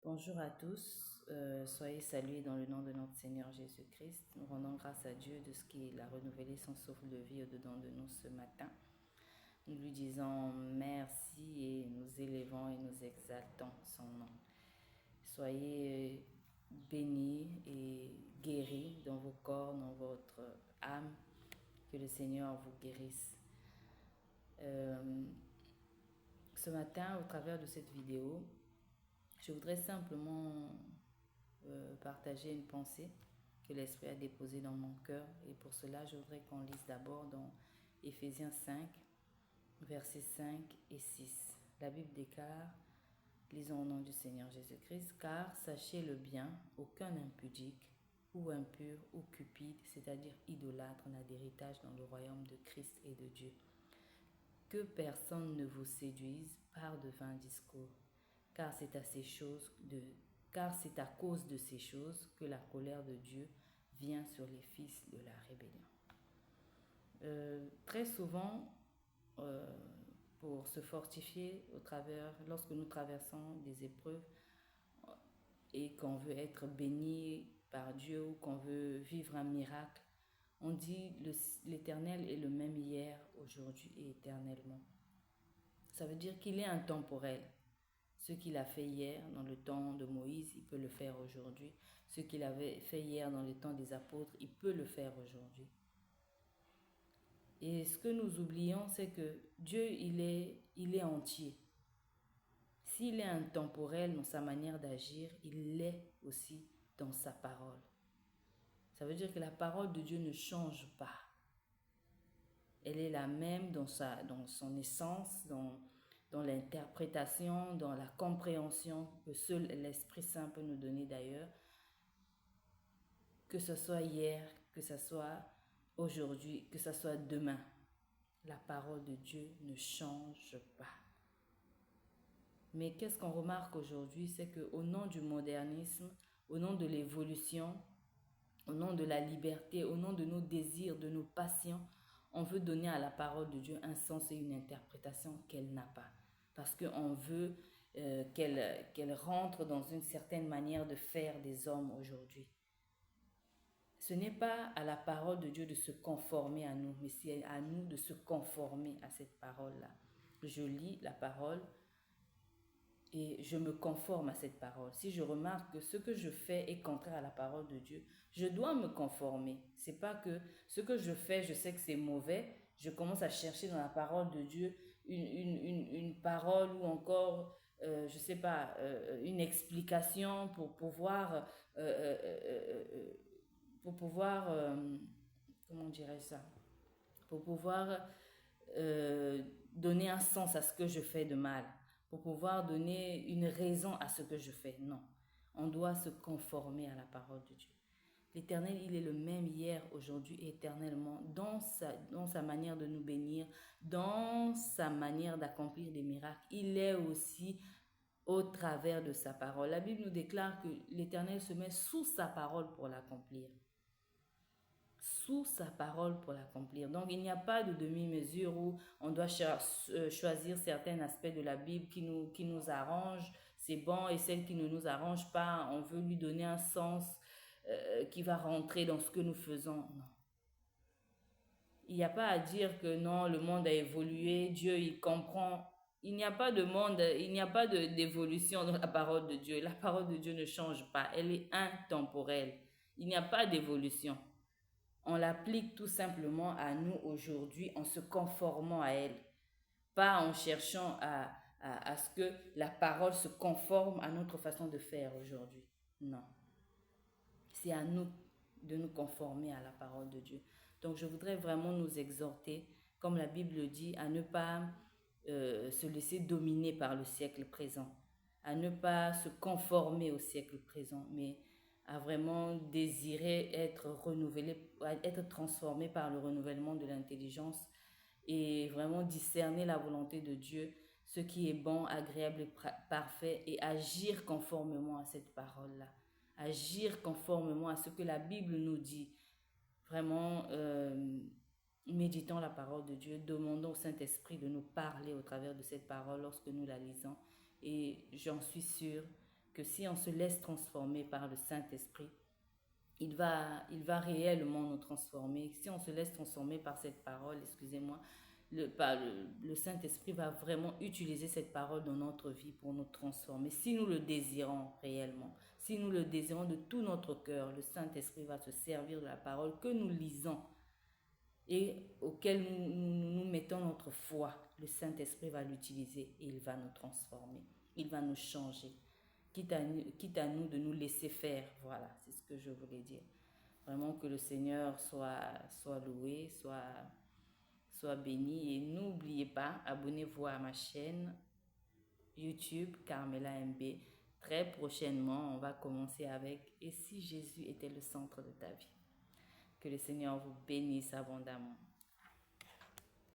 Bonjour à tous, soyez salués dans le nom de notre Seigneur Jésus-Christ. Nous rendons grâce à Dieu de ce qu'il a renouvelé son souffle de vie au-dedans de nous ce matin. Nous lui disons merci et nous élevons et nous exaltons son nom. Soyez bénis et guéris dans vos corps, dans votre âme, que le Seigneur vous guérisse. Ce matin, au travers de cette vidéo, je voudrais simplement partager une pensée que l'Esprit a déposée dans mon cœur. Et pour cela, je voudrais qu'on lise d'abord dans Éphésiens 5, versets 5 et 6. La Bible déclare, lisons au nom du Seigneur Jésus-Christ, « Car sachez-le bien, aucun impudique ou impur ou cupide, c'est-à-dire idolâtre, n'a d'héritage dans le royaume de Christ et de Dieu. Que personne ne vous séduise par de vains discours, car c'est à cause de ces choses que la colère de Dieu vient sur les fils de la rébellion. » Très souvent, pour se fortifier lorsque nous traversons des épreuves et qu'on veut être béni par Dieu ou qu'on veut vivre un miracle, on dit l'Éternel est le même hier, aujourd'hui et éternellement. Ça veut dire qu'il est intemporel. Ce qu'il a fait hier dans le temps de Moïse, il peut le faire aujourd'hui. Ce qu'il avait fait hier dans le temps des apôtres, il peut le faire aujourd'hui. Et ce que nous oublions, c'est que Dieu, il est entier. S'il est intemporel dans sa manière d'agir, il l'est aussi dans sa parole. Ça veut dire que la parole de Dieu ne change pas. Elle est la même dans son essence, dans l'interprétation, dans la compréhension que seul l'Esprit Saint peut nous donner d'ailleurs. Que ce soit hier, que ce soit aujourd'hui, que ce soit demain, la parole de Dieu ne change pas. Mais qu'est-ce qu'on remarque aujourd'hui, c'est qu'au nom du modernisme, au nom de l'évolution, au nom de la liberté, au nom de nos désirs, de nos passions, on veut donner à la parole de Dieu un sens et une interprétation qu'elle n'a pas. Parce qu'on veut qu'elle rentre dans une certaine manière de faire des hommes aujourd'hui. Ce n'est pas à la parole de Dieu de se conformer à nous, mais c'est à nous de se conformer à cette parole-là. Je lis la parole et je me conforme à cette parole. Si je remarque que ce que je fais est contraire à la parole de Dieu, je dois me conformer. C'est pas que ce que je fais, je sais que c'est mauvais, je commence à chercher dans la parole de Dieu une parole ou encore, je sais pas, une explication pour pouvoir, comment dirais-je ça, pour pouvoir donner un sens à ce que je fais de mal, pour pouvoir donner une raison à ce que je fais. Non, on doit se conformer à la parole de Dieu. L'Éternel, il est le même hier, aujourd'hui et éternellement, dans sa manière de nous bénir, dans sa manière d'accomplir des miracles. Il est aussi au travers de sa parole. La Bible nous déclare que l'Éternel se met sous sa parole pour l'accomplir. Sous sa parole pour l'accomplir. Donc, il n'y a pas de demi-mesure où on doit choisir certains aspects de la Bible qui nous arrangent, c'est bon, et celles qui ne nous arrangent pas, on veut lui donner un sens qui va rentrer dans ce que nous faisons. Non. Il n'y a pas à dire que non, le monde a évolué, Dieu, il comprend. Il n'y a pas de monde, il n'y a pas d'évolution dans la parole de Dieu. La parole de Dieu ne change pas, elle est intemporelle. Il n'y a pas d'évolution. On l'applique tout simplement à nous aujourd'hui en se conformant à elle, pas en cherchant à ce que la parole se conforme à notre façon de faire aujourd'hui. Non. C'est à nous de nous conformer à la parole de Dieu. Donc je voudrais vraiment nous exhorter, comme la Bible dit, à ne pas se laisser dominer par le siècle présent, à ne pas se conformer au siècle présent, mais à vraiment désirer être renouvelé, être transformé par le renouvellement de l'intelligence et vraiment discerner la volonté de Dieu, ce qui est bon, agréable et parfait, et agir conformément à cette parole-là. Agir conformément à ce que la Bible nous dit. Vraiment, méditons la parole de Dieu, demandons au Saint-Esprit de nous parler au travers de cette parole lorsque nous la lisons. Et j'en suis sûre que si on se laisse transformer par le Saint-Esprit, il va réellement nous transformer. Si on se laisse transformer par cette parole, excusez-moi, le Saint-Esprit va vraiment utiliser cette parole dans notre vie pour nous transformer. Si nous le désirons réellement, si nous le désirons de tout notre cœur, le Saint-Esprit va se servir de la parole que nous lisons et auquel nous mettons notre foi. Le Saint-Esprit va l'utiliser et il va nous transformer. Il va nous changer. Quitte à nous de nous laisser faire. Voilà, c'est ce que je voulais dire. Vraiment que le Seigneur soit loué, soit béni. Et n'oubliez pas, abonnez-vous à ma chaîne YouTube, Carmela MB. Très prochainement, on va commencer avec « Et si Jésus était le centre de ta vie ?» Que le Seigneur vous bénisse abondamment.